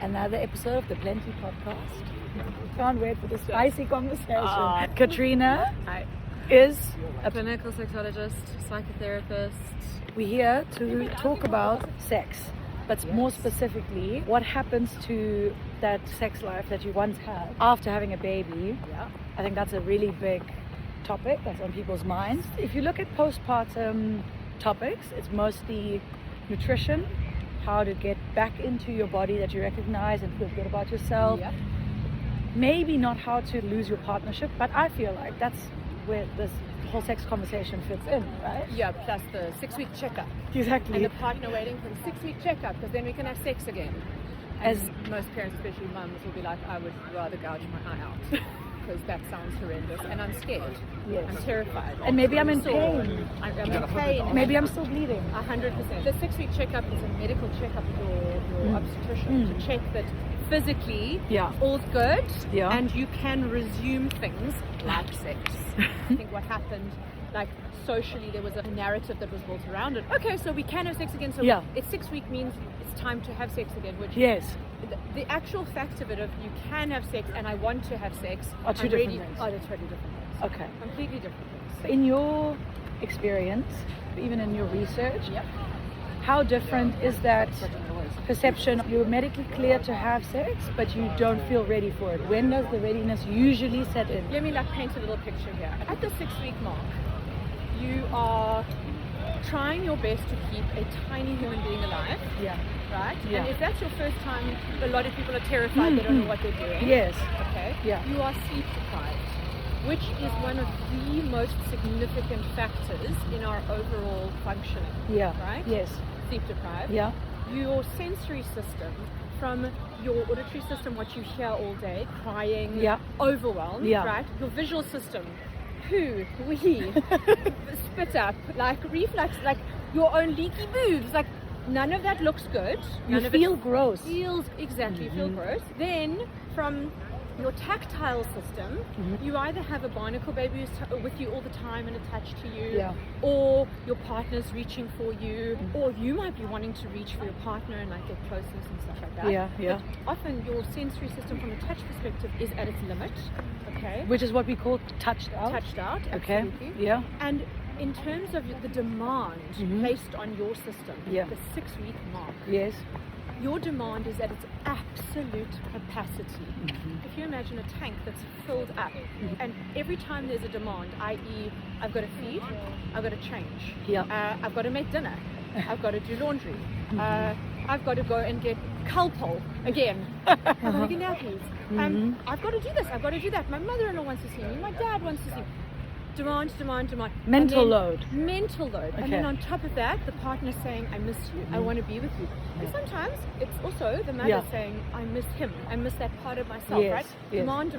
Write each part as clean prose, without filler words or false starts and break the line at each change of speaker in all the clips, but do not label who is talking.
another episode of the Plnty podcast. Can't wait for the spicy conversation. Catriona is
a clinical sexologist, psychotherapist.
We're here to talk about sex, but more specifically, what happens to that sex life that you once had after having a baby. I think that's a really big topic that's on people's minds. If you look at postpartum topics, it's mostly nutrition, how to get back into your body that you recognize and feel good about yourself. Maybe not how to lose your partnership, but I feel like that's where this whole sex conversation fits in, right?
Yeah, plus the 6-week checkup.
Exactly.
And the partner waiting for the 6-week checkup, because then we can have sex again. As most parents, especially mums, will be like, I would rather gouge my eye out. Because that sounds horrendous, and I'm scared.
Yes.
I'm terrified.
And maybe I'm in pain.
I'm in pain.
Maybe I'm still bleeding.
100%. The 6-week checkup is a medical checkup with your obstetrician to check that physically all's good and you can resume things like sex. I think what happened, like socially, there was a narrative that was built around it. Okay, so we can have sex again. So it's 6 weeks means it's time to have sex again. Which the actual fact of it, of you can have sex and I want to have sex,
are two different things.
Oh, they're totally different things.
Okay.
Completely different things.
In your experience, even in your research, how different is that perception? You're medically clear to have sex, but you don't feel ready for it. When does the readiness usually set in?
Let me paint a little picture here. At the 6-week mark, you are trying your best to keep a tiny human being alive. Right? And if that's your first time, a lot of people are terrified, they don't know what they're doing. Okay? You are sleep deprived, which is one of the most significant factors in our overall functioning. Right? Sleep deprived. Your sensory system, from your auditory system, what you hear all day, crying, overwhelmed, right? Your visual system, poo, wee, spit up, like reflux, like your own leaky boobs, like none of that looks good.
You feel gross.
You feel gross. Then from your tactile system, you either have a barnacle baby who's with you all the time and attached to you, or your partner's reaching for you, or you might be wanting to reach for your partner and like get closeness and stuff like that. But often your sensory system from a touch perspective is at its limit. Okay.
Which is what we call touched out.
Touched out.
Okay.
Absolutely. And in terms of the demand placed on your system, the 6-week mark, your demand is at its absolute capacity. If you imagine a tank that's filled up, and every time there's a demand, i.e. I've got to feed, I've got to change, I've got to make dinner, I've got to do laundry, I've got to go and get Calpol again, I've got to get nappies, I've got to do this, I've got to do that, my mother-in-law wants to see me, my dad wants to see me. Demand.
Mental load.
And then on top of that, the partner's saying, I miss you, I want to be with you. And sometimes it's also the mother saying, I miss him, I miss that part of myself, right? Demand.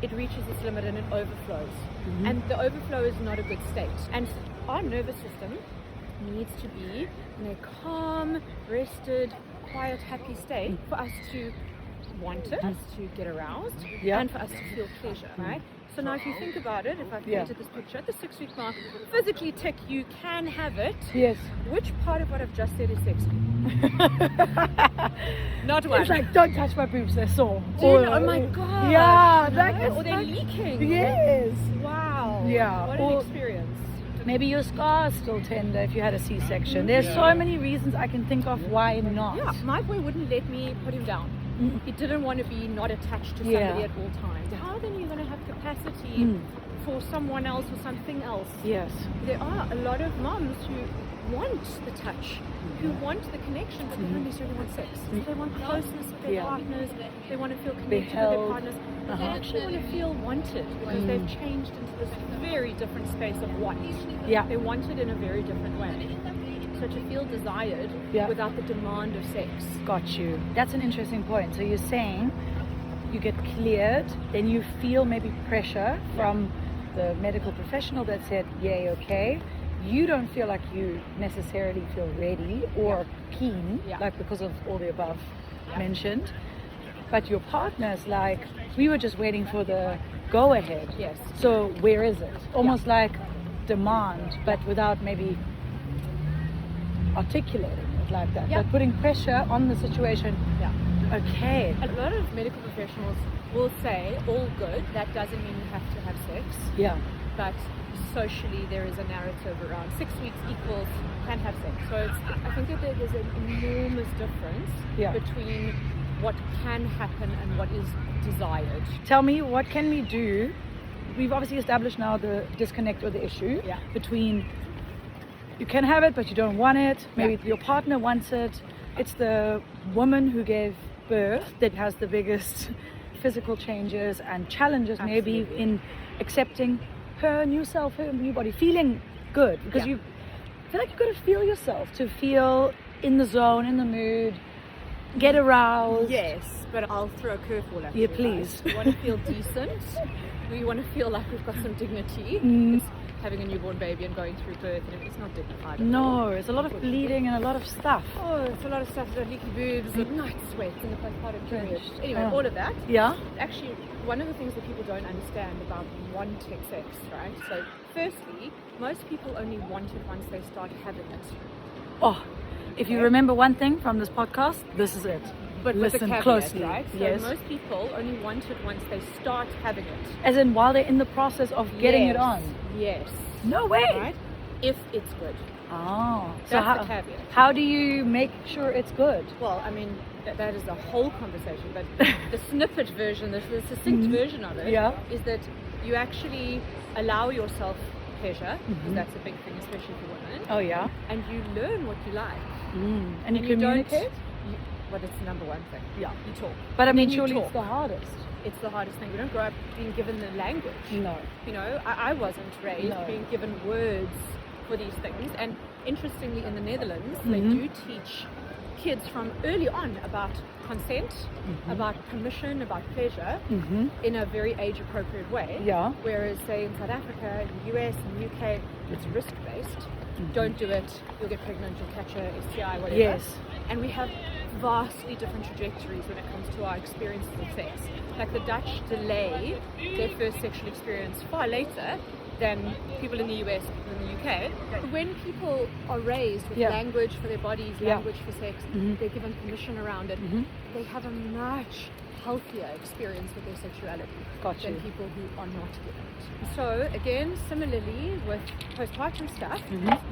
It reaches its limit and it overflows. And the overflow is not a good state. And our nervous system needs to be in a calm, rested, quiet, happy state for us to want it, us to get aroused, and for us to feel pleasure, right? So now if you think about it, if I've painted this picture, at the 6-week mark, physically tick, you can have it. Which part of what I've just said is sexy? Not one.
It's like, don't touch my boobs, they're sore.
Oh my God. Or they're leaking.
Yes.
Wow. What an experience.
Maybe your scar is still tender if you had a C-section. There's so many reasons I can think of why not.
My boy wouldn't let me put him down. He didn't want to be not attached to somebody at all times. How then are you going to have capacity for someone else or something else?
There
are a lot of moms who want the touch, who want the connection, but they don't necessarily want sex. They want closeness with their partners, they want to feel connected with their partners. They actually want to feel wanted because they've changed into this very different space of want. They want it in a very different way. So to feel desired without the demand of sex.
Got you. That's an interesting point. So you're saying you get cleared, then you feel maybe pressure from the medical professional that said, yay, okay. You don't feel like you necessarily feel ready or keen, like because of all the above mentioned. But your partner's like, we were just waiting for the go ahead. So where is it? Almost like demand, but without maybe articulating it. like that.
Yeah.
But putting pressure on the situation.
Yeah.
Okay.
A lot of medical professionals will say, all good, that doesn't mean you have to have sex.
Yeah.
But socially there is a narrative around 6 weeks equals can have sex. So I think that there's an enormous difference between what can happen and what is desired.
Tell me, what can we do? We've obviously established now the disconnect or the issue between you can have it but you don't want it. Maybe your partner wants it. It's the woman who gave birth that has the biggest physical changes and challenges maybe in accepting her new self, her new body, feeling good, because you feel like you've got to feel yourself to feel in the zone, in the mood, get aroused.
Yes, but I'll throw a curveball at you.
Yeah, please.
We want to feel decent. We want to feel like we've got some dignity. It's having a newborn baby and going through birth, and it's not dignified.
No, it's a lot of bleeding and a lot of stuff.
Oh, it's a lot of stuff. There's leaky boobs, night sweats in the postpartum period. Anyway, all of that.
Yeah.
Actually, one of the things that people don't understand about wanting sex, right? So, firstly, most people only want it once they start having it.
Oh, if you remember one thing from this podcast, this is it.
But
listen
with a caveat,
closely,
right? So most people only want it once they start having it.
As in while they're in the process of getting it on.
Yes.
No way.
Right? If it's good.
Oh. So
That's the caveat.
how do you make sure it's good?
Well, I mean, that is a whole conversation, but the snippet version, the succinct version of it is that you actually allow yourself pleasure, because that's a big thing, especially for women.
Oh yeah.
And you learn what you like.
And you communicate?
Well, that's the number one thing.
Yeah.
You talk.
But I mean,
you
surely
talk.
it's the hardest.
It's the hardest thing. We don't grow up being given the language.
No.
You know, I wasn't raised being given words for these things. And interestingly, in the Netherlands, they do teach kids from early on about consent, about permission, about pleasure, in a very age-appropriate way.
Yeah.
Whereas, say, in South Africa, in the US, in the UK, it's risk-based. Don't do it, you'll get pregnant, you'll catch a STI, whatever.
Yes.
And we have vastly different trajectories when it comes to our experiences of sex. Like the Dutch delay their first sexual experience far later than people in the US, people in the UK. When people are raised with language for their bodies, language for sex, they're given permission around it, they have a much healthier experience with their sexuality than people who are not given it. So again, similarly with postpartum stuff,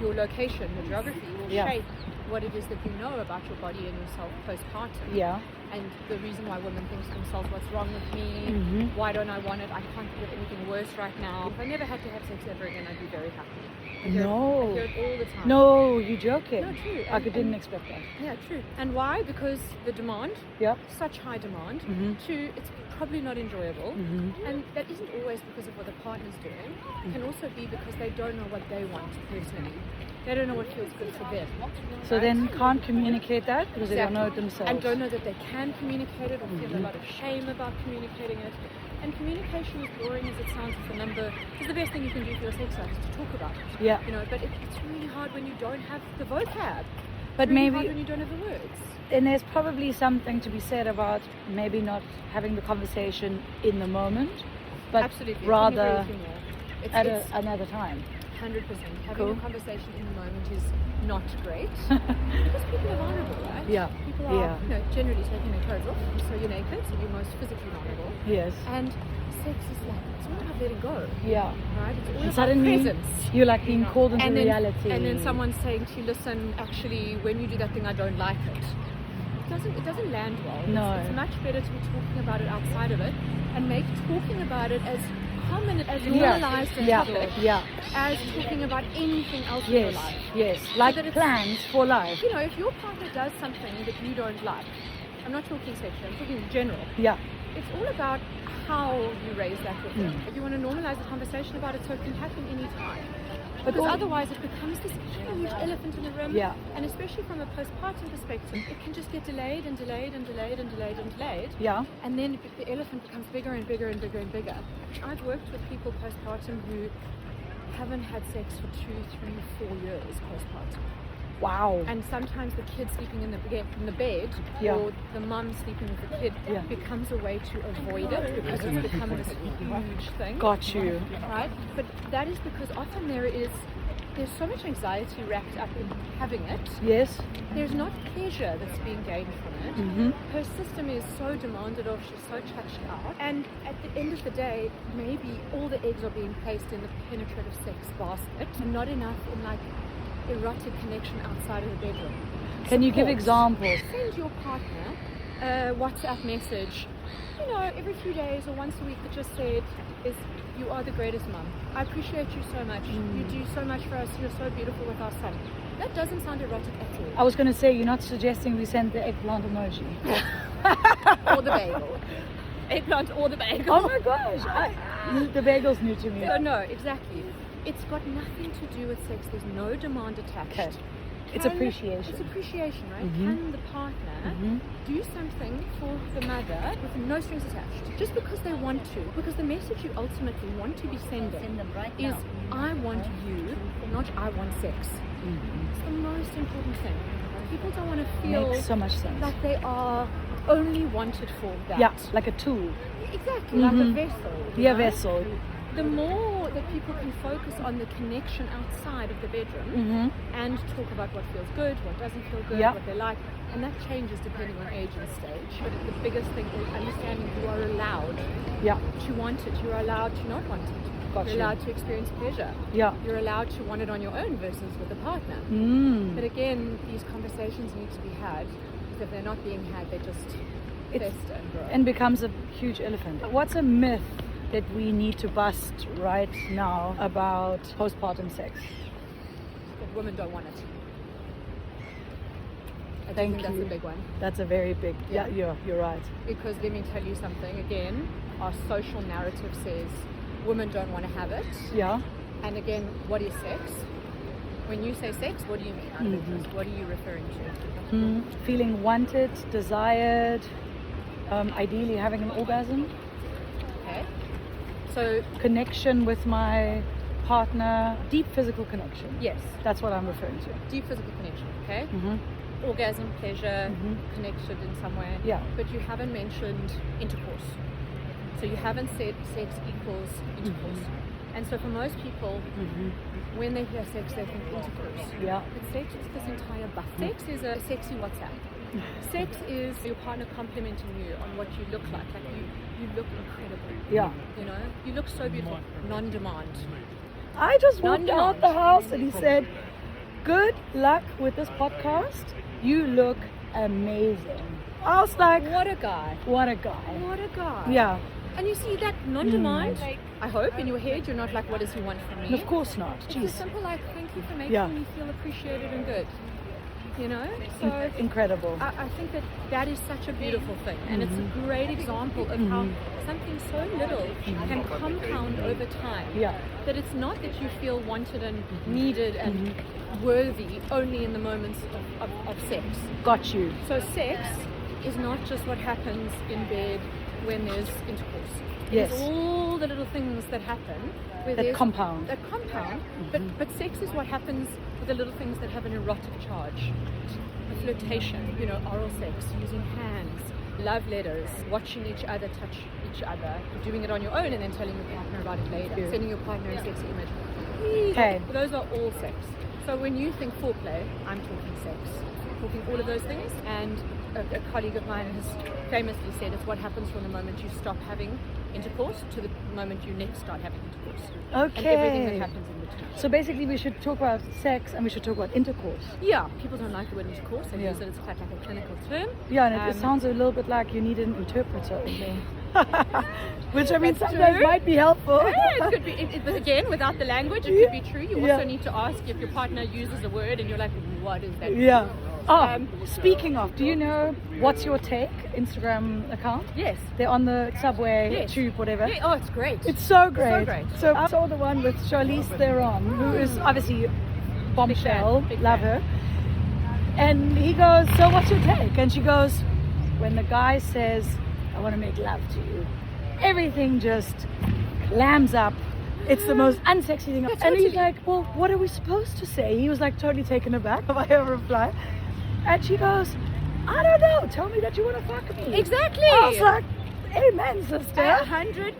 your location, your geography will shape what it is that you know about your body and yourself postpartum. Yeah. And the reason why women think to themselves, what's wrong with me? Why don't I want it? I can't think of anything worse right now. If I never had to have sex ever again, I'd be very happy. I hear it all the time.
No, you're joking.
No, true.
I didn't expect that.
Yeah, true. And why? Because the demand, such high demand. Two, it's probably not enjoyable. And that isn't always because of what the partner's doing. It can also be because they don't know what they want personally. They don't know what feels good for them.
So then can't communicate that because they don't know it themselves.
And don't know that they can communicate it or feel a lot of shame about communicating it. And communication, as boring as it sounds with a number, is the best thing you can do for your sex life, is to talk about it. Yeah. You know, but it's really hard when you don't have the vocab.
But
really
maybe
hard when you don't have the words.
And there's probably something to be said about maybe not having the conversation in the moment, but
absolutely.
rather
it's
another time.
100%. Having a conversation in the moment is not great because people are vulnerable, right? Yeah. People are, you know, generally taking their clothes off, so you're naked, so you're most physically vulnerable. Yes. And sex is like, it's all about letting go. Yeah. Right? It's all about
suddenly
presence.
You're like being called into reality.
And then someone's saying to you, listen, actually, when you do that thing, I don't like it. It doesn't land well. No. It's much better to be talking about it outside of it and make talking about it as common, as normalized a topic as talking about anything else in your life. Yes, like so plans for life. You know, if your partner does something that you don't like, I'm not talking sexually, I'm talking in general. Yeah. It's all about how you raise that with them. You want to normalize the conversation about it so it can happen any time. Because otherwise it becomes this huge elephant in the room. Yeah. And especially from a postpartum perspective, it can just get delayed and delayed and delayed and delayed and delayed. Yeah. And then the elephant becomes bigger and bigger and bigger and bigger. I've worked with people postpartum who haven't had sex for 2, 3, 4 years postpartum. Wow. And sometimes the kid sleeping in the bed or the mum sleeping with the kid becomes a way to avoid it because it's become this huge thing. Got you. Right? But that is because often there is there's so much anxiety wrapped up in having it.
Yes.
There's not pleasure that's being gained from it.
Mm-hmm.
Her system is so demanded of, she's so touched out. And at the end of the day, maybe all the eggs are being placed in the penetrative sex basket and not enough in like erotic connection outside of the bedroom.
Can you give examples?
Send your partner a WhatsApp message, you know, every few days or once a week that just said, you are the greatest mum. I appreciate you so much. You do so much for us. You're so beautiful with our son. That doesn't sound erotic at all.
I was going to say, you're not suggesting we send the eggplant emoji.
Or the bagel. Eggplant or the bagel.
Oh my gosh. The bagel's new to me.
So no, exactly. It's got nothing to do with sex. There's no demand attached.
Okay. It's appreciation.
It's appreciation, right?
Mm-hmm.
Can the partner do something for the mother with no strings attached? Just because they want to. Because the message you ultimately want to be sending is, I want you, not I want sex.
Mm-hmm.
It's the most important thing. People don't want to feel
Makes so much sense.
like they are only wanted for that.
Yeah, like a tool.
Exactly, like a vessel.
Yeah,
right?
vessel.
The more that people can focus on the connection outside of the bedroom and talk about what feels good, what doesn't feel good, what they like, and that changes depending on age and stage. But the biggest thing is understanding you are allowed to want it. You're allowed to not want it.
Gotcha.
You're allowed to experience pleasure.
Yeah.
You're allowed to want it on your own versus with a partner. But again, these conversations need to be had. Because if they're not being had, they just fester and grow.
And becomes a huge elephant. What's a myth that we need to bust right now about postpartum sex?
That women don't want it. I
Thank
think that's
you.
a big one.
That's a very big, you're right.
Because let me tell you something, again, our social narrative says women don't want to have it.
Yeah.
And again, what is sex? When you say sex, what do you mean? Out of interest? What are you referring to?
Feeling wanted, desired, ideally having an orgasm.
Okay. So
Connection with my partner, deep physical connection.
yes,
That's what I'm referring to.
deep physical connection, okay? Orgasm, pleasure, connected in some way.
Yeah.
But you haven't mentioned intercourse. So you haven't said sex equals intercourse. And so for most people, when they hear sex, they think intercourse.
Yeah.
But sex is this entire buffet. Sex is a sexy WhatsApp. Sex is your partner complimenting you on what you look like. Like you look incredible.
Yeah.
You know, you look so beautiful. Non-demand.
I just walked
Non-demand.
out the house and he said, good luck with this podcast. You look amazing. I was like,
What a guy.
what a guy.
What a guy.
Yeah.
And you see that non-demand, I hope in your head you're not like, what does he want from me?
Of course not.
It's a
Jeez.
simple like, thank you for making
Yeah.
me feel appreciated and good. You know? So
Incredible.
I think that is such a beautiful thing, and it's a great example of how something so little can compound over time.
Yeah.
That it's not that you feel wanted and needed and worthy only in the moments of sex.
Got you.
So sex is not just what happens in bed when there's intercourse.
Yes.
There's all the little things that happen where
That
there's
compound.
but sex is what happens with the little things that have an erotic charge. A flirtation, you know, oral sex, using hands, love letters, watching each other touch each other, doing it on your own and then telling your partner about it later, sending your partner a sexy image.
Okay.
Those are all sex. So when you think foreplay, I'm talking sex. Talking all of those things, and a colleague of mine has famously said it's what happens from the moment you stop having intercourse to the moment you next start having intercourse.
Okay.
And everything that happens in between.
So basically we should talk about sex and we should talk about intercourse.
Yeah, people don't like the word intercourse. They
Yeah.
use it as quite like a clinical term.
Yeah, and it sounds a little bit like you need an interpreter. Which I mean
That's
sometimes
true.
might be helpful.
Yeah, it could be. But again, without the language, it could be true. You also
Yeah.
need to ask if your partner uses a word and you're like, what is that?
Yeah. Oh, speaking of, do you know What's Your Take Instagram account?
Yes.
They're on the subway,
Yes.
tube, whatever.
Yeah, oh, it's great.
It's so great.
great.
So I saw the one with Charlize Theron, who is obviously bombshell,
Big
love
fan.
her. And he goes, so what's your take? And she goes, when the guy says, I want to make love to you, everything just clams up. It's the most unsexy thing.
Yeah,
and he's
totally.
like, well, what are we supposed to say? He was like totally taken aback by her reply. And she goes, I don't know, tell me that you want to fuck me.
Exactly.
I was like, amen, sister.
100%.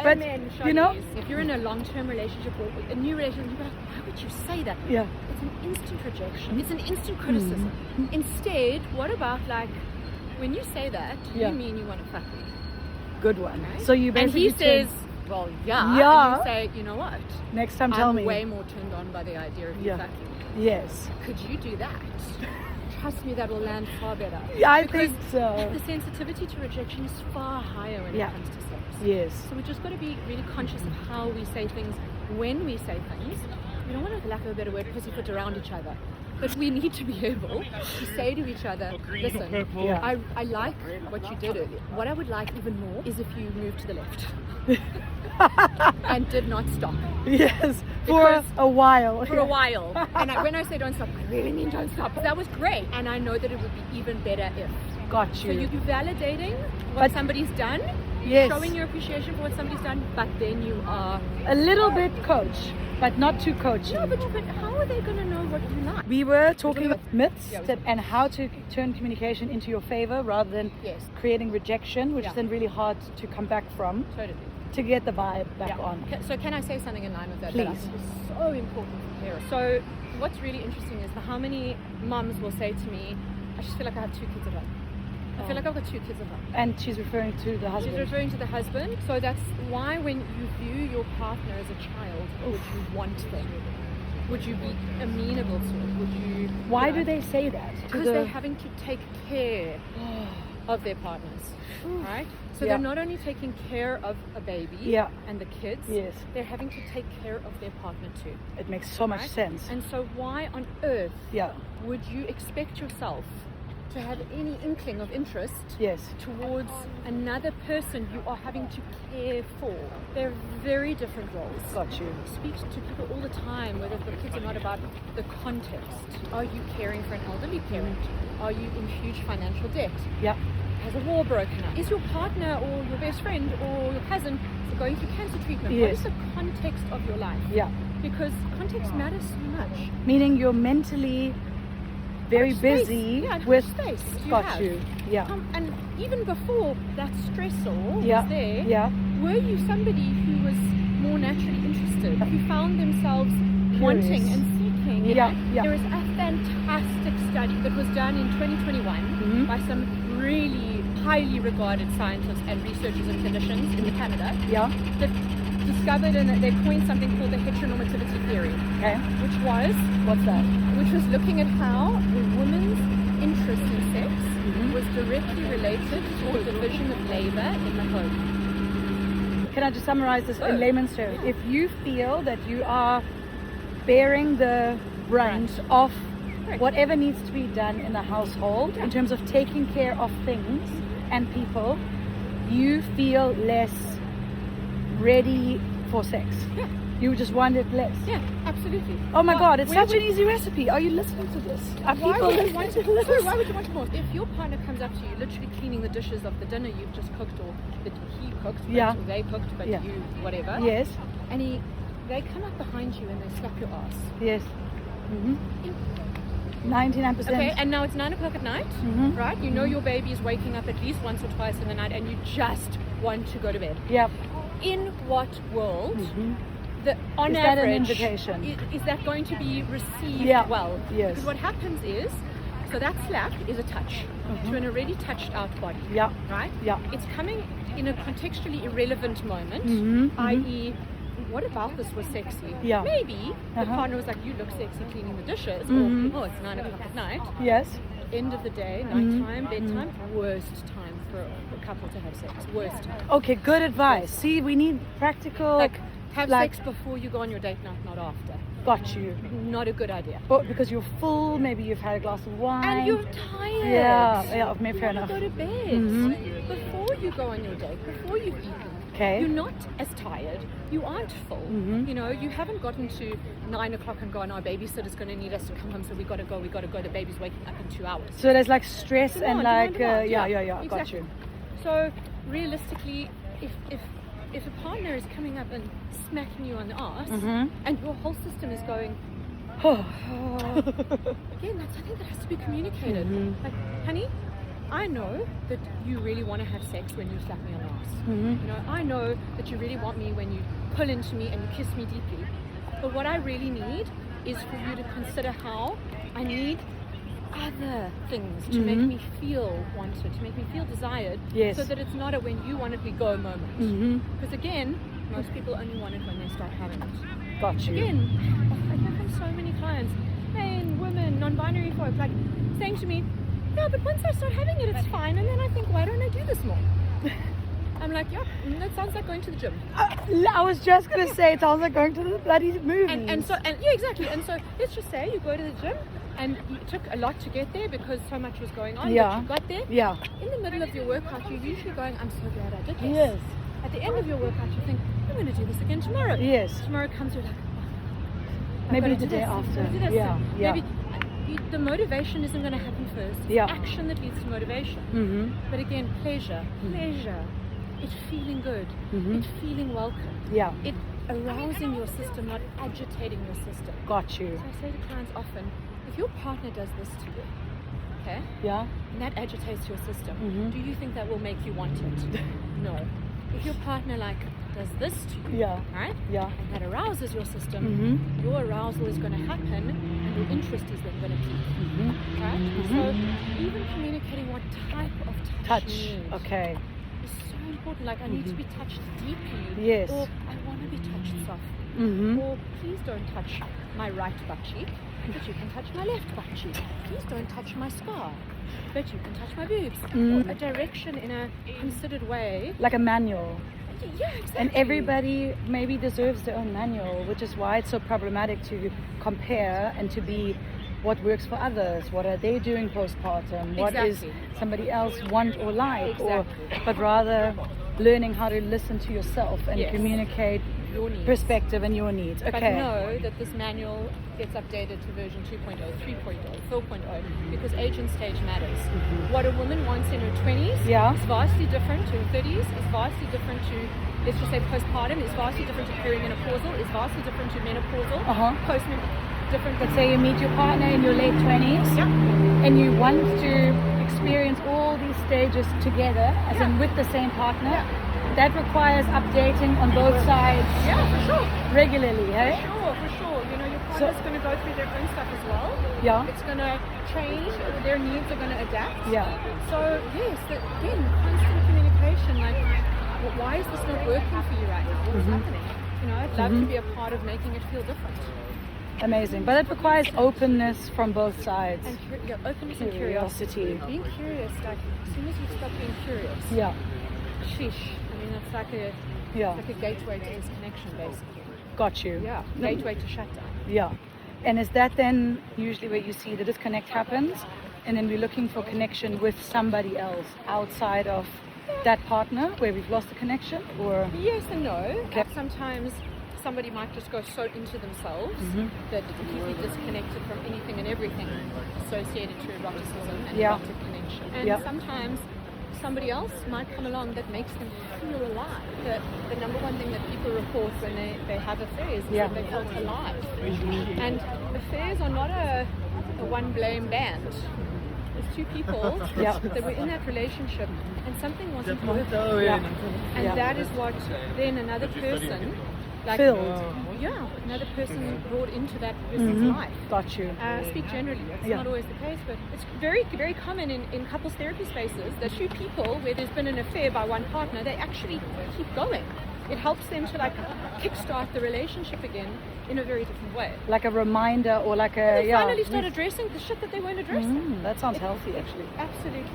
But
men,
you know,
if you're in a long-term relationship or a new relationship, you're like, why would you say that?
yeah,
It's an instant rejection. It's an instant criticism. Instead, what about like when you say that,
Yeah.
you mean you want to fuck me?
good one.
Right?
So you
And
basically
he says, well, yeah.
Yeah.
And you say, you know what?
next time tell
I'm
me.
way more turned on by the idea of you
Yeah.
fucking me.
Yes.
Could you do that? Trust me, that will land far better.
Yeah, I
Because
think so.
the sensitivity to rejection is far higher when
Yeah.
it comes to sex.
Yes.
So we just got to be really conscious of how we say things when we say things. We don't want to, for lack of a better word, pussyfoot around each other. But we need to be able to say to each other, listen,
Yeah.
I like what you did earlier. What I would like even more is if you moved to the left and did not stop
Yes. For
Because-
a while.
for a while. And when I say don't stop, I really mean don't stop. That was great. And I know that it would be even better if.
Got
So
you.
you're validating what
But-
somebody's done,
Yes.
showing your appreciation for what somebody's done, but then you are...
A little bit coach, but not too coachy.
No, but how are they going to know what you like?
We were talking about myths
Yeah, we
that, and how to turn communication into your favor rather than
Yes.
creating rejection, which
Yeah.
is then really hard to come back from,
Totally.
to get the vibe back
Yeah.
on.
So can I say something in line with that? That I
Please.
think is so important for parents. So what's really interesting is how many mums will say to me, I just feel like I have 2 kids at home. I feel like I've got 2 kids at home.
And she's referring to the
She's
husband.
referring to the husband. So that's why when you view your partner as a child, would you want them? Would you be amenable to it? Would you...
Why do they say that? To
Because
the-
they're having to take care of their partners, right? So
Yeah.
they're not only taking care of a baby
Yeah.
and the kids,
Yes.
they're having to take care of their partner too.
It makes so much
right?
sense.
And so why on earth
Yeah.
would you expect yourself to have any inkling of interest
Yes.
towards another person you are having to care for? They're very different roles.
Got you.
I speak to people all the time, whether the kids are not, about the context. Are you caring for an elderly parent? Are you in huge financial debt?
Yeah.
Has a war broken out? Is your partner or your best friend or your cousin going through cancer treatment? What
Yes.
is the context of your life?
Yeah.
Because context matters so much.
Meaning you're mentally very
How much space-
busy
yeah, and how
with.
much space do you
Got
have?
you. Yeah.
And even before that stressor
Yeah.
was there,
Yeah.
were you somebody who was more naturally interested, who found themselves wanting and seeking? you
Yeah,
know?
yeah.
There is a fantastic study that was done in 2021
Mhm.
by some really highly regarded scientists and researchers and clinicians in Canada
Yeah.
that discovered and they coined something called the heteronormativity theory,
Okay.
which was looking at how a woman's interest in sex was directly related to the division of labor in the home.
Can I just summarize this
Oh,
in layman's terms? If you feel that you are bearing the brunt of
Correct.
whatever needs to be done in the household in terms of taking care of things and people, you feel less ready for sex.
Yeah.
You just want it less.
Yeah, absolutely.
Oh my
Why-
God, it's
where
such
would-
an easy recipe. Are you listening to this? Are
Why
people
would you
listening
want
to
to, sorry,
this?
why would you want more? If your partner comes up to you, literally cleaning the dishes of the dinner you've just cooked, or that he cooked, but,
Yeah.
or they cooked, but
Yeah.
you, whatever,
Yes,
and they come up behind you and they slap your ass.
yes. 99%.
Okay, and now it's 9 o'clock at night,
Mhm.
right? You know your baby is waking up at least once or twice in the night, and you just want to go to bed.
Yep.
In what world?
Mhm.
On
Is that an
average,
invitation?
Is that going to be received
Yeah.
well?
Yes.
Because what happens is, so that slap is a touch to an already touched out body,
Yeah.
right?
Yeah.
It's coming in a contextually irrelevant moment,
Mhm,
i.e., what about this was sexy?
Yeah.
Maybe the
Uh-huh.
partner was like, you look sexy cleaning the dishes,
Mhm.
or, oh, it's 9 o'clock at night.
Yes.
End of the day,
Mm-hmm.
nighttime, bedtime, worst time for a couple to have sex. Worst time.
Okay, good advice. See, we need practical.
Like, have
like-
sex before you go on your date night, not after.
Got you.
Not a good idea.
But because you're full, maybe you've had a glass of wine.
And you're tired.
Yeah, maybe
You
fair
want
enough.
to go to bed
Mhm.
before you go on your date, before you've eaten.
Okay.
You're not as tired. You aren't full.
Mhm.
You know, you haven't gotten to 9 o'clock and gone, our babysitter's going to need us to come home, so we got to go. The baby's waking up in 2 hours.
So there's like stress and
Demand,
like,
demand.
yeah,
Exactly.
got you.
So realistically, if a partner is coming up and smacking you on the ass,
Mhm.
and your whole system is going, again, that's something that has to be communicated.
Mhm.
Like, honey, I know that you really want to have sex when you slap me on the ass.
Mm-hmm.
You know, I know that you really want me when you pull into me and you kiss me deeply. But what I really need is for you to consider how I need other things to make me feel wanted, to make me feel desired, so that it's not a when you want it, we go moment. Because again, most people only want it when they start having it.
Got you.
Again, I hear from so many clients, men, women, non-binary folk, like saying to me, yeah, but once I start having it, it's fine. And then I think, why don't I do this more? I'm like, yeah, that sounds like going to the gym.
I was just going to say, it sounds like going to the bloody movie.
And yeah, exactly. And so let's just say you go to the gym and it took a lot to get there because so much was going on. But you got there.
Yeah.
In the middle of your workout, you're usually going, I'm so glad I did this.
Yes.
At the end of your workout, you think, I'm going to do this again tomorrow.
Yes.
Tomorrow comes, you're like, oh,
maybe the day after.
Yeah.
Yeah.
Maybe the motivation isn't going to happen first. It's action that leads to motivation. But again, pleasure. It's feeling good. It's feeling welcome.
Yeah.
It arousing your system, not agitating your system.
Got you.
So I say to clients often, if your partner does this to you, okay?
Yeah.
And that agitates your system, do you think that will make you want it? No. If your partner does this to you, right?
Yeah.
And that arouses your system, your arousal is going to happen and your interest is then going to peak. Right? So even communicating what type of touch you need
Okay.
is so important. Like, I need to be touched deeply.
Yes.
Or I want to be touched softly. Or please don't touch my right butt cheek, but you can touch my left butt cheek. Please don't touch my scar, but you can touch my boobs. Or a direction in a considered way.
Like a manual.
Yeah, exactly.
And everybody maybe deserves their own manual, which is why it's so problematic to compare and to be what works for others. What are they doing postpartum? What is somebody else want or like? But rather learning how to listen to yourself and communicate
your needs.
Perspective and your needs. Okay.
But know that this manual gets updated to version 2.0, 3.0, 4.0 because age and stage matters. What a woman wants in her 20s is vastly different to her 30s, is vastly different to, let's just say, postpartum, is vastly different to perimenopausal, is vastly different to menopausal, postmenopausal, different.
Let's say you meet your partner in your late 20s and you want to experience all these stages together, as in with the same partner. That requires updating on both sides.
Yeah, for sure.
Regularly, hey?
For sure. You know, your partner's going to go through their own stuff as well.
Yeah.
It's going to change. Their needs are going to adapt.
Yeah.
So, yes, again, constant communication. Like, why is this not working for you right now? What's happening? You know, I'd love to be a part of making it feel different.
Amazing. But it requires openness from both sides.
And openness and curiosity. Being curious, like, as soon as you stop being curious.
Yeah.
Sheesh. I mean, it's like a gateway to disconnection, basically.
Got you.
Yeah, gateway to shutdown.
Yeah. And is that then usually where you see the disconnect happens? And then we're looking for connection with somebody else outside of that partner where we've lost the connection? Or
yes and no. Okay. Sometimes somebody might just go so into themselves that they're completely disconnected from anything and everything associated to eroticism and erotic connection. And sometimes somebody else might come along that makes them feel alive. The number one thing that people report when they have affairs is that they felt alive. And affairs are not a one blame band. There's two people that were in that relationship and something wasn't working. And that is what then another person another person brought into that person's life.
Got you.
Speak generally, it's not always the case, but it's very, very common in couples therapy spaces that two people where there's been an affair by one partner, they actually keep going. It helps them to kickstart the relationship again in a very different way.
Like a reminder or like a...
They finally start addressing the shit that they weren't addressing.
That sounds healthy, actually.
Absolutely.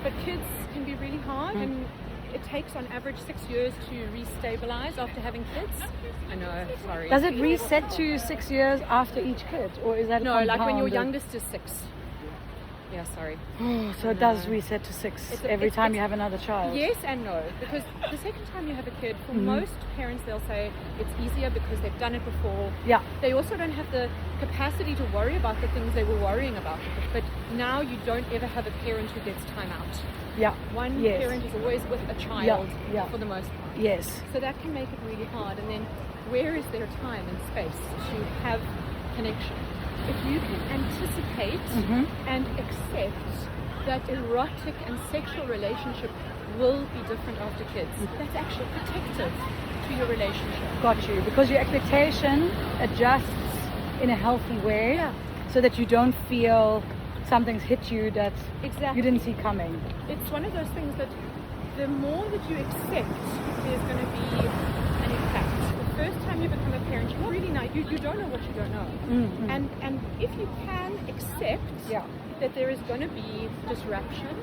But kids can be really hard and it takes on average 6 years to restabilize after having kids. I know, sorry.
Does it reset to 6 years after each kid? Or is that
no, like when your youngest is 6. Yeah, sorry.
So it does reset to 6 every time you have another child?
Yes and no, because the second time you have a kid, for most parents they'll say it's easier because they've done it before.
Yeah.
They also don't have the capacity to worry about the things they were worrying about. But now you don't ever have a parent who gets time out.
Yeah.
One parent is always with a child for the most part.
Yes.
So that can make it really hard. And then where is there time and space to have connection? If you can anticipate and accept that erotic and sexual relationship will be different after kids. That's actually protective to your relationship.
Got you. Because your expectation adjusts in a healthy way, so that you don't feel something's hit you that you didn't see coming.
It's one of those things that the more that you accept, there's going to be an impact. The first time you become a parent, you really know, you don't know what you don't know. And if you can accept that there is going to be disruption,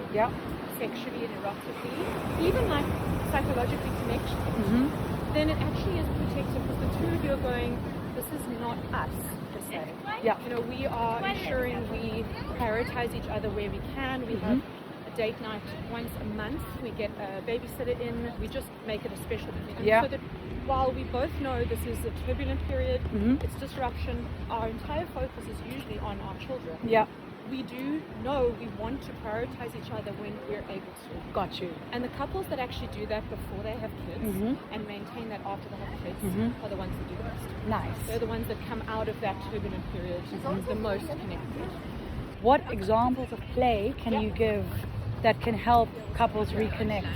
sexually and erotically, even like psychologically connection, then it actually is protective, because the two of you are going, this is not us per se. You know, we are ensuring we prioritize each other where we can. We have a date night once a month. We get a babysitter in. We just make it a special event. So that while we both know this is a turbulent period, it's disruption, our entire focus is usually on our children. We do know we want to prioritize each other when we're able to.
Got you.
And the couples that actually do that before they have kids and maintain that after they have kids are the ones that do the best.
Nice.
They're the ones that come out of that turbulent period the most connected.
What examples of play can you give that can help couples reconnect,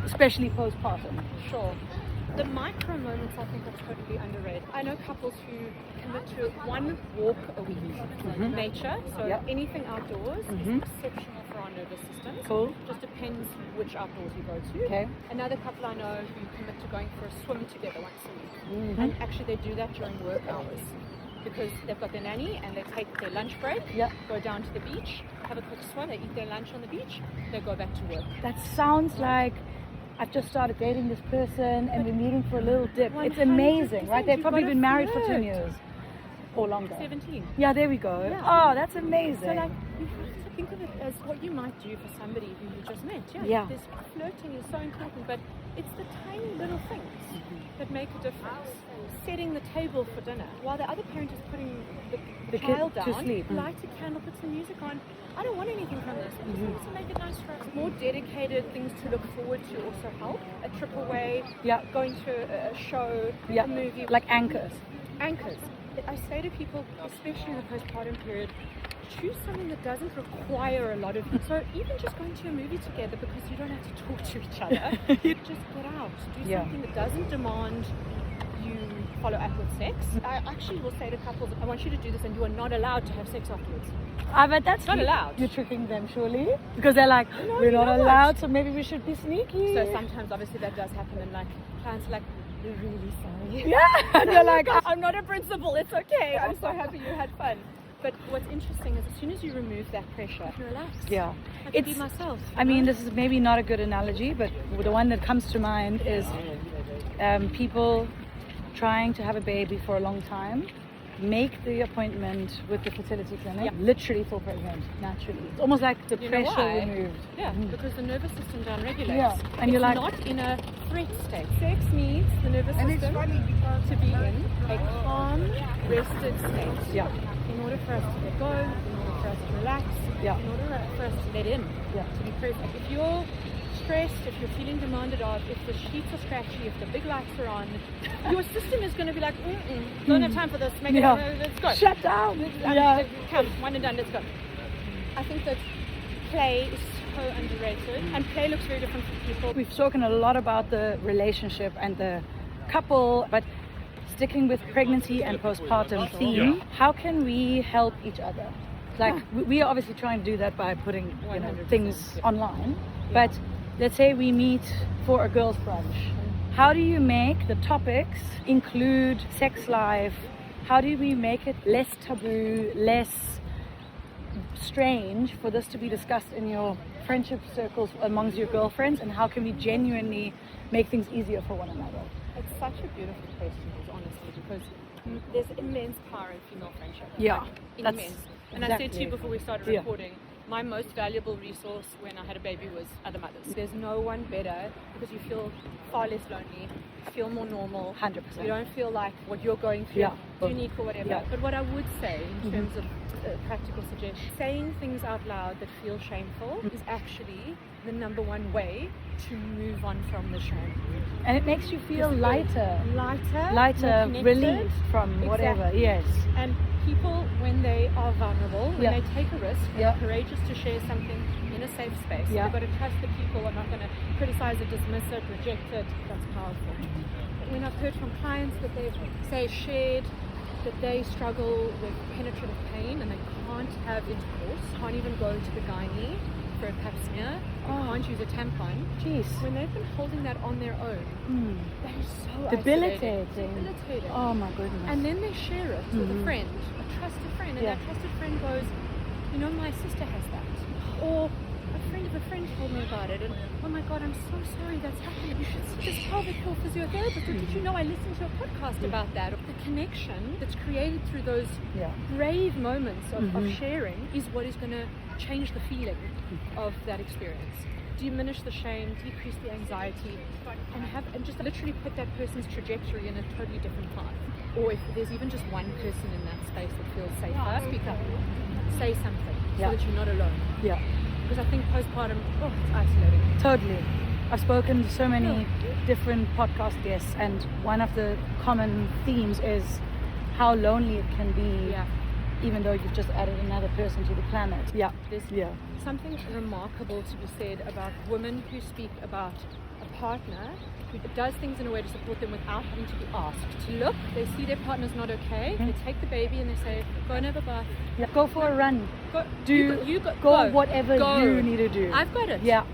especially postpartum?
Sure. The micro moments, I think, are totally underrated. I know couples who commit to one walk a week. Nature, so anything outdoors is exceptional for our nervous system.
Cool.
Just depends which outdoors you go to. Another couple I know who commit to going for a swim together once a week. And actually they do that during work hours, because they've got their nanny and they take their lunch break, go down to the beach, have a quick swim, they eat their lunch on the beach, they go back to work.
That sounds like I've just started dating this person and we're meeting for a little dip.
100%.
It's amazing, right? They've probably been married for 10
flirt.
years or longer.
17.
Yeah, there we go. Oh, that's amazing.
So like, you have to think of it as what you might do for somebody who you just met. This flirting is so important, but it's the tiny little things that make a difference. Setting the table for dinner while the other parent is putting the child down,
to sleep.
light a candle, put some music on. I don't want anything from this. I just want to make it nice for us. More dedicated things to look forward to also help. A trip away, going to a show, a movie.
Like anchors.
Anchors. I say to people, especially in the postpartum period, choose something that doesn't require a lot of you. So even just going to a movie together, because you don't have to talk to each other, just get out. Do something that doesn't demand you follow up with sex. I actually will say to couples, I want you to do this and you are not allowed to have sex afterwards.
But that's
not allowed.
You're tricking them, surely? Because they're like, we're not allowed, so maybe we should be sneaky.
So sometimes obviously that does happen, and like clients are like, we're really sorry.
And you're like,
I'm not a principal, it's okay. I'm so happy you had fun. But what's interesting is as soon as you remove that pressure, I can relax. I can be myself.
I mean, this is maybe not a good analogy, but the one that comes to mind is people trying to have a baby for a long time, make the appointment with the fertility clinic, literally fall pregnant naturally. It's almost like the pressure removed.
Because the nervous system downregulates.
And
it's
you're like,
not in a threat state. Sex needs the nervous system to be in a calm, rested state. In order for us to let go, in order for us to relax, in order for us to let in, to be present. If you're stressed, if you're feeling demanded of, if the sheets are scratchy, if the big lights are on, your system is going to be like, don't have time for this, make it, let's go.
Shut down.
Come, one and done, let's go. I think that play is so underrated, and play looks very different for people.
We've spoken a lot about the relationship and the couple, but sticking with pregnancy and postpartum theme, how can we help each other? Like, we are obviously trying to do that by putting things online, but let's say we meet for a girls' brunch. How do you make the topics include sex life? How do we make it less taboo, less strange for this to be discussed in your friendship circles amongst your girlfriends? And how can we genuinely make things easier for one another?
It's such a beautiful question, honestly, because there's immense power in female friendship. Immense. And I said to you before we started recording, my most valuable resource when I had a baby was other mothers. There's no one better, because you feel far less lonely, you feel more normal. 100%. You don't feel like what you're going through is unique or whatever. But what I would say in terms of practical suggestions, saying things out loud that feel shameful is actually the number one way to move on from the shame.
And it makes you feel lighter,
more
relieved from whatever. Yes.
And people, when they are vulnerable, when they take a risk, they're courageous to share something, in a safe space. So
Yeah.
you've got to trust that people are not going to criticize it, dismiss it, reject it. That's powerful. But when I've heard from clients that they've, say, shared that they struggle with penetrative pain and they can't have intercourse, can't even go to the gynae for a pap smear, can't use a tampon.
Jeez.
When they've been holding that on their own, that is so
Debilitating.
debilitating.
Oh my goodness.
And then they share it with a friend, a trusted friend, and that trusted friend goes, you know, my sister has that. Or a friend of a friend told me about it, and oh my God, I'm so sorry that's happened. You should see this pelvic floor physiotherapist. Or did you know I listened to a podcast about that? The connection that's created through those brave moments of sharing is what is going to change the feeling of that experience. Diminish the shame, decrease the anxiety, and just literally put that person's trajectory in a totally different path. Or if there's even just one person in that space that feels safer, speak up, say something, so that you're not alone.
Yeah.
Because I think postpartum, it's isolating.
Totally. I've spoken to so many different podcast guests, and one of the common themes is how lonely it can be, even though you've just added another person to the planet. Yeah.
There's something remarkable to be said about women who speak about a partner who does things in a way to support them without having to be asked to look. They see their partner's not okay, they take the baby and they say, go and have a bath.
Yeah. Go for a run.
Go,
go whatever you need to do.
I've got it.
Yeah.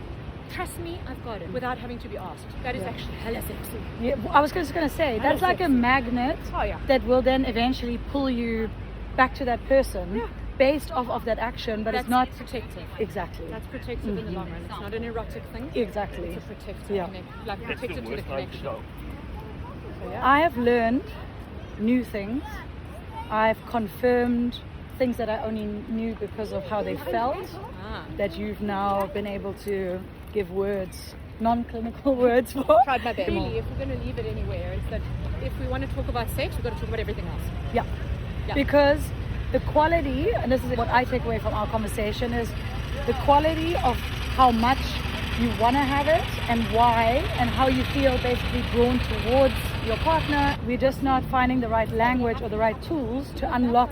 Trust me, I've got it. Without having to be asked. That is actually hella sexy.
Yeah, I was just going to say, that's like a magnet that will then eventually pull you back to that person based off of that action, but
that's
it's not
protective.
Exactly.
That's protective in the long run. It's not an erotic thing.
Exactly.
It's a protective like protected to the connection. So,
I have learned new things. I've confirmed things that I only knew because of how they felt, that you've now been able to give words, non-clinical words for.
Tried my best. Really, if we're going to leave it anywhere, it's that if we want to talk about sex, we've got to talk about everything else.
Yeah. Because the quality, and this is what I take away from our conversation, is the quality of how much you want to have it and why, and how you feel basically drawn towards your partner. We're just not finding the right language or the right tools to unlock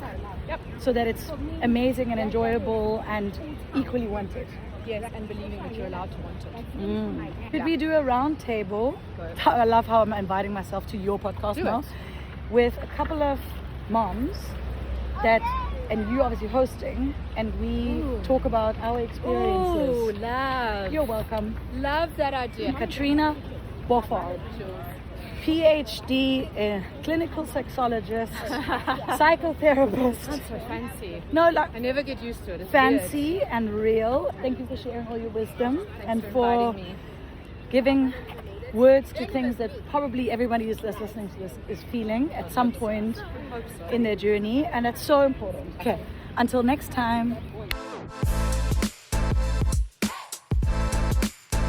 so that it's amazing and enjoyable and equally wanted.
Yes, and believing that you're allowed to want it.
Could we do a round table? I love how I'm inviting myself to your podcast now. With a couple of moms and you obviously hosting, and we talk about our experiences.
Oh, love.
You're welcome.
Love that idea.
Catriona Boffard, PhD, clinical sexologist, psychotherapist.
Sounds so fancy.
No, like
I never get used to it. It's
fancy
weird.
and real. Thank you for sharing all your wisdom.
Thanks
and
for
for
inviting me.
giving words to things that probably everybody is listening to this is feeling at some point in their journey, and that's so important. Okay, until next time.